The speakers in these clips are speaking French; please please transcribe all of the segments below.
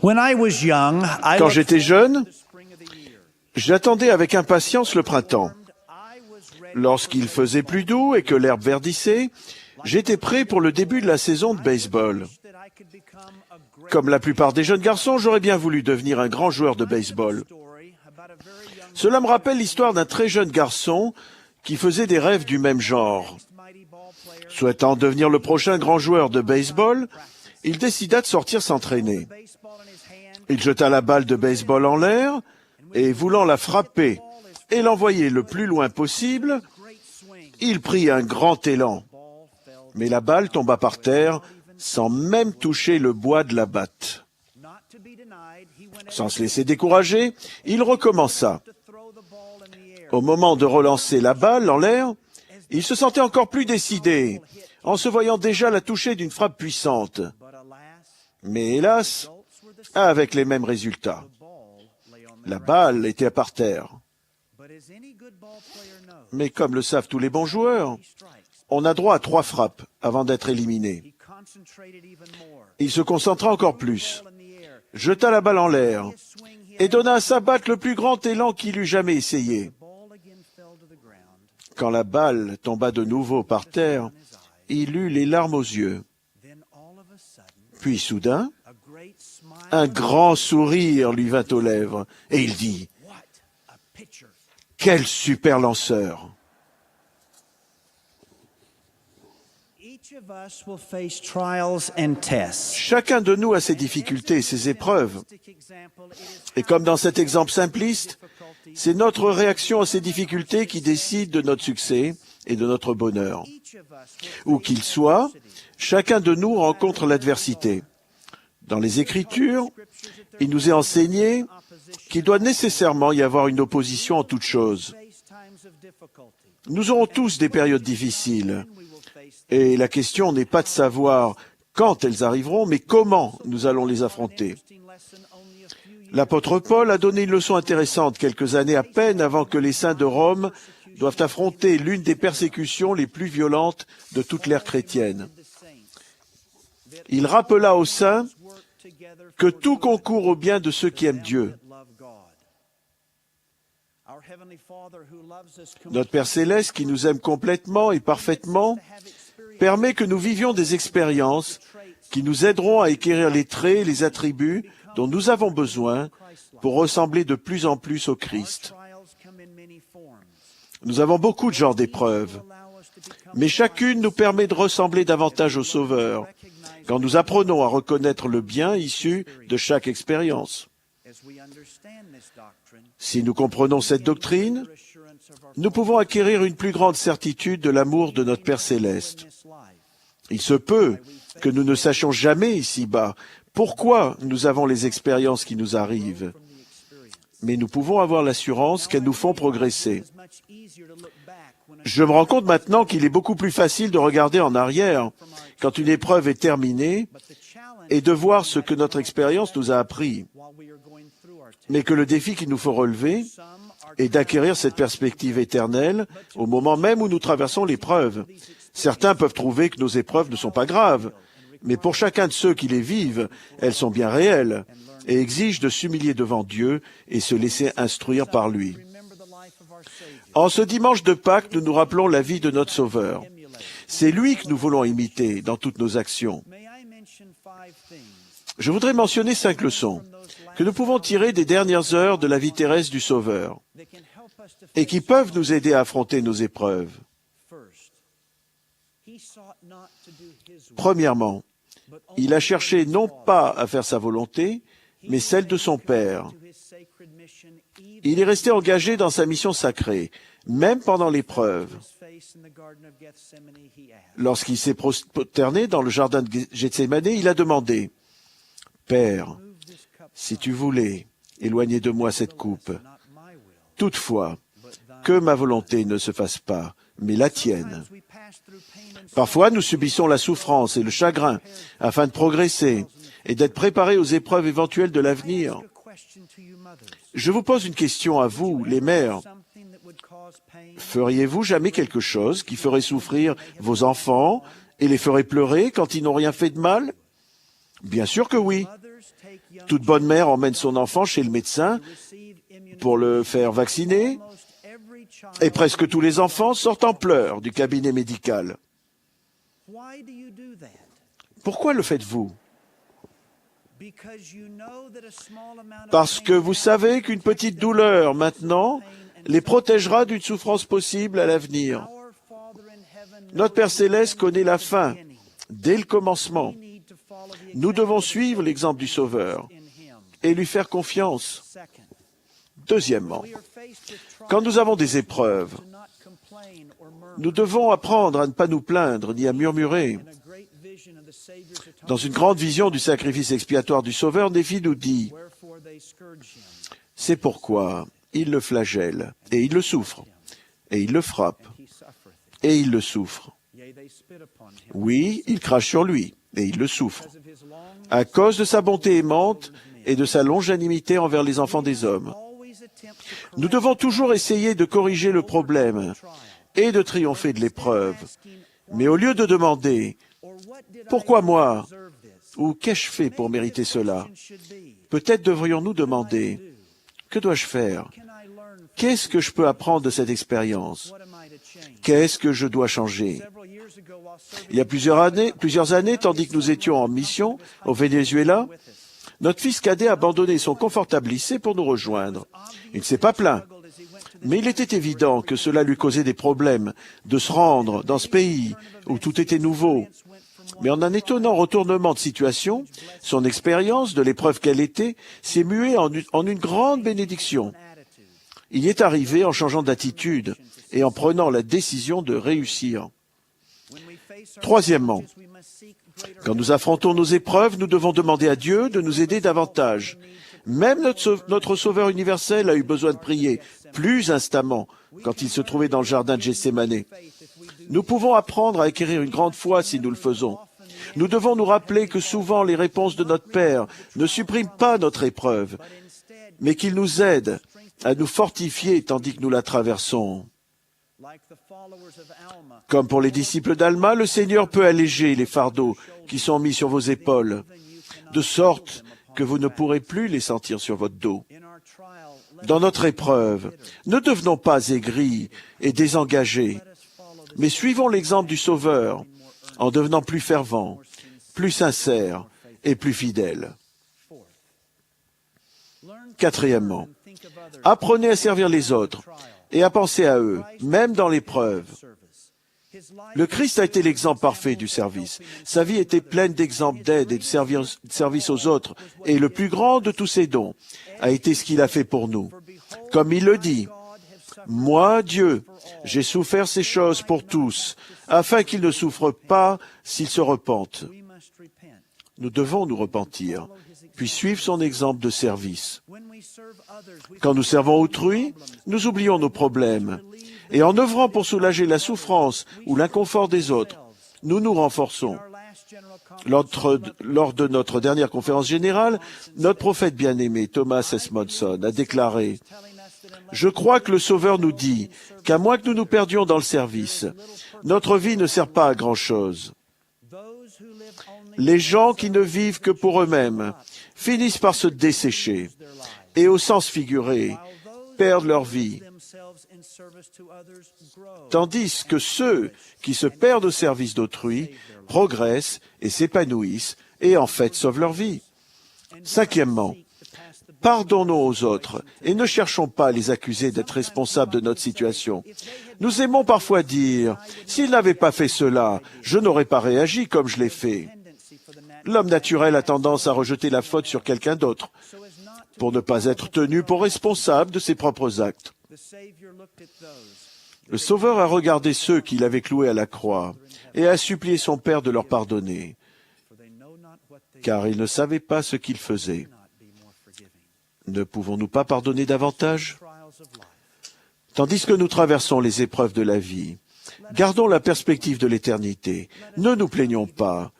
Quand j'étais jeune, j'attendais avec impatience le printemps. Lorsqu'il faisait plus doux et que l'herbe verdissait, j'étais prêt pour le début de la saison de baseball. Comme la plupart des jeunes garçons, j'aurais bien voulu devenir un grand joueur de baseball. Cela me rappelle l'histoire d'un très jeune garçon qui faisait des rêves du même genre. Souhaitant devenir le prochain grand joueur de baseball, il décida de sortir s'entraîner. Il jeta la balle de baseball en l'air et, voulant la frapper et l'envoyer le plus loin possible, il prit un grand élan. Mais la balle tomba par terre sans même toucher le bois de la batte. Sans se laisser décourager, il recommença. Au moment de relancer la balle en l'air, il se sentait encore plus décidé, en se voyant déjà la toucher d'une frappe puissante. Mais hélas, avec les mêmes résultats. La balle était par terre. Mais comme le savent tous les bons joueurs, on a droit à 3 frappes avant d'être éliminé. Il se concentra encore plus, jeta la balle en l'air et donna à sa batte le plus grand élan qu'il eût jamais essayé. Quand la balle tomba de nouveau par terre, il eut les larmes aux yeux. Puis soudain, un grand sourire lui vint aux lèvres et il dit « Quel super lanceur !» Chacun de nous a ses difficultés et ses épreuves. Et comme dans cet exemple simpliste, c'est notre réaction à ces difficultés qui décide de notre succès et de notre bonheur. Où qu'il soit, chacun de nous rencontre l'adversité. Dans les Écritures, il nous est enseigné qu'il doit nécessairement y avoir une opposition en toutes choses. Nous aurons tous des périodes difficiles. Et la question n'est pas de savoir quand elles arriveront, mais comment nous allons les affronter. L'apôtre Paul a donné une leçon intéressante quelques années à peine avant que les saints de Rome doivent affronter l'une des persécutions les plus violentes de toute l'ère chrétienne. Il rappela aux saints que tout concourt au bien de ceux qui aiment Dieu. Notre Père Céleste, qui nous aime complètement et parfaitement, permet que nous vivions des expériences qui nous aideront à acquérir les traits et les attributs dont nous avons besoin pour ressembler de plus en plus au Christ. Nous avons beaucoup de genres d'épreuves, mais chacune nous permet de ressembler davantage au Sauveur quand nous apprenons à reconnaître le bien issu de chaque expérience. Si nous comprenons cette doctrine, nous pouvons acquérir une plus grande certitude de l'amour de notre Père Céleste. Il se peut que nous ne sachions jamais ici-bas pourquoi nous avons les expériences qui nous arrivent, mais nous pouvons avoir l'assurance qu'elles nous font progresser. Je me rends compte maintenant qu'il est beaucoup plus facile de regarder en arrière quand une épreuve est terminée et de voir ce que notre expérience nous a appris, mais que le défi qu'il nous faut relever est d'acquérir cette perspective éternelle au moment même où nous traversons l'épreuve. Certains peuvent trouver que nos épreuves ne sont pas graves, mais pour chacun de ceux qui les vivent, elles sont bien réelles et exigent de s'humilier devant Dieu et se laisser instruire par lui. En ce dimanche de Pâques, nous nous rappelons la vie de notre Sauveur. C'est lui que nous voulons imiter dans toutes nos actions. Je voudrais mentionner 5 leçons que nous pouvons tirer des dernières heures de la vie terrestre du Sauveur et qui peuvent nous aider à affronter nos épreuves. Premièrement, il a cherché non pas à faire sa volonté, mais celle de son Père. Il est resté engagé dans sa mission sacrée, même pendant l'épreuve. Lorsqu'il s'est prosterné dans le jardin de Gethsémani, il a demandé « Père, si tu voulais, éloigner de moi cette coupe. Toutefois, que ma volonté ne se fasse pas, mais la tienne. » Parfois, nous subissons la souffrance et le chagrin afin de progresser et d'être préparés aux épreuves éventuelles de l'avenir. Je vous pose une question à vous, les mères. Feriez-vous jamais quelque chose qui ferait souffrir vos enfants et les ferait pleurer quand ils n'ont rien fait de mal? Bien sûr que oui. Toute bonne mère emmène son enfant chez le médecin pour le faire vacciner, et presque tous les enfants sortent en pleurs du cabinet médical. Pourquoi le faites-vous? Parce que vous savez qu'une petite douleur, maintenant, les protégera d'une souffrance possible à l'avenir. Notre Père Céleste connaît la fin, dès le commencement. Nous devons suivre l'exemple du Sauveur et lui faire confiance. Deuxièmement, quand nous avons des épreuves, nous devons apprendre à ne pas nous plaindre ni à murmurer. Dans une grande vision du sacrifice expiatoire du Sauveur, Néphi nous dit « C'est pourquoi il le flagelle, et il le souffre, et il le frappe, et il le souffre. Oui, il crache sur lui, et il le souffre, à cause de sa bonté aimante et de sa longanimité envers les enfants des hommes. » Nous devons toujours essayer de corriger le problème et de triompher de l'épreuve. Mais au lieu de demander « Pourquoi moi ?» ou « Qu'ai-je fait pour mériter cela ?» peut-être devrions-nous demander « Que dois-je faire ? Qu'est-ce que je peux apprendre de cette expérience ? Qu'est-ce que je dois changer ?» Il y a plusieurs années, tandis que nous étions en mission au Venezuela, notre fils cadet a abandonné son confortable lycée pour nous rejoindre. Il ne s'est pas plaint, mais il était évident que cela lui causait des problèmes de se rendre dans ce pays où tout était nouveau. Mais en un étonnant retournement de situation, son expérience de l'épreuve qu'elle était s'est muée en une grande bénédiction. Il y est arrivé en changeant d'attitude et en prenant la décision de réussir. Troisièmement, quand nous affrontons nos épreuves, nous devons demander à Dieu de nous aider davantage. Même notre Sauveur universel a eu besoin de prier plus instamment quand il se trouvait dans le jardin de Gethsémanée. Nous pouvons apprendre à acquérir une grande foi si nous le faisons. Nous devons nous rappeler que souvent les réponses de notre Père ne suppriment pas notre épreuve, mais qu'ils nous aident à nous fortifier tandis que nous la traversons. Comme pour les disciples d'Alma, le Seigneur peut alléger les fardeaux qui sont mis sur vos épaules, de sorte que vous ne pourrez plus les sentir sur votre dos. Dans notre épreuve, ne devenons pas aigris et désengagés, mais suivons l'exemple du Sauveur en devenant plus fervents, plus sincères et plus fidèles. Quatrièmement, apprenez à servir les autres et à penser à eux, même dans l'épreuve. Le Christ a été l'exemple parfait du service. Sa vie était pleine d'exemples d'aide et de service aux autres, et le plus grand de tous ses dons a été ce qu'il a fait pour nous. Comme il le dit, « Moi, Dieu, j'ai souffert ces choses pour tous, afin qu'ils ne souffrent pas s'ils se repentent. » Nous devons nous repentir, puis suivre son exemple de service. Quand nous servons autrui, nous oublions nos problèmes. Et en œuvrant pour soulager la souffrance ou l'inconfort des autres, nous nous renforçons. Lors de notre dernière conférence générale, notre prophète bien-aimé, Thomas S. Monson, a déclaré « Je crois que le Sauveur nous dit qu'à moins que nous nous perdions dans le service, notre vie ne sert pas à grand-chose. Les gens qui ne vivent que pour eux-mêmes finissent par se dessécher et, au sens figuré, perdent leur vie. Tandis que ceux qui se perdent au service d'autrui progressent et s'épanouissent et en fait sauvent leur vie. » Cinquièmement, pardonnons aux autres et ne cherchons pas à les accuser d'être responsables de notre situation. Nous aimons parfois dire « S'il n'avait pas fait cela, je n'aurais pas réagi comme je l'ai fait. » L'homme naturel a tendance à rejeter la faute sur quelqu'un d'autre pour ne pas être tenu pour responsable de ses propres actes. Le Sauveur a regardé ceux qu'il avait cloués à la croix et a supplié son Père de leur pardonner, car ils ne savaient pas ce qu'ils faisaient. Ne pouvons-nous pas pardonner davantage? Tandis que nous traversons les épreuves de la vie, gardons la perspective de l'éternité. Ne nous plaignons pas.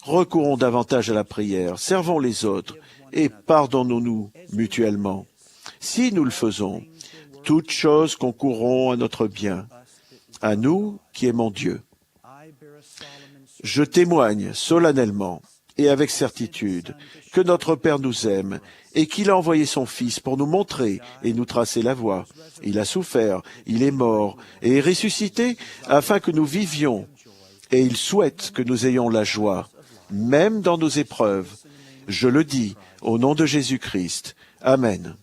Recourons davantage à la prière, servons les autres et pardonnons-nous mutuellement. Si nous le faisons, toutes choses concourront à notre bien, à nous qui aimons Dieu. Je témoigne solennellement et avec certitude que notre Père nous aime et qu'il a envoyé son Fils pour nous montrer et nous tracer la voie. Il a souffert, il est mort et est ressuscité afin que nous vivions. Et il souhaite que nous ayons la joie, même dans nos épreuves. Je le dis au nom de Jésus-Christ. Amen.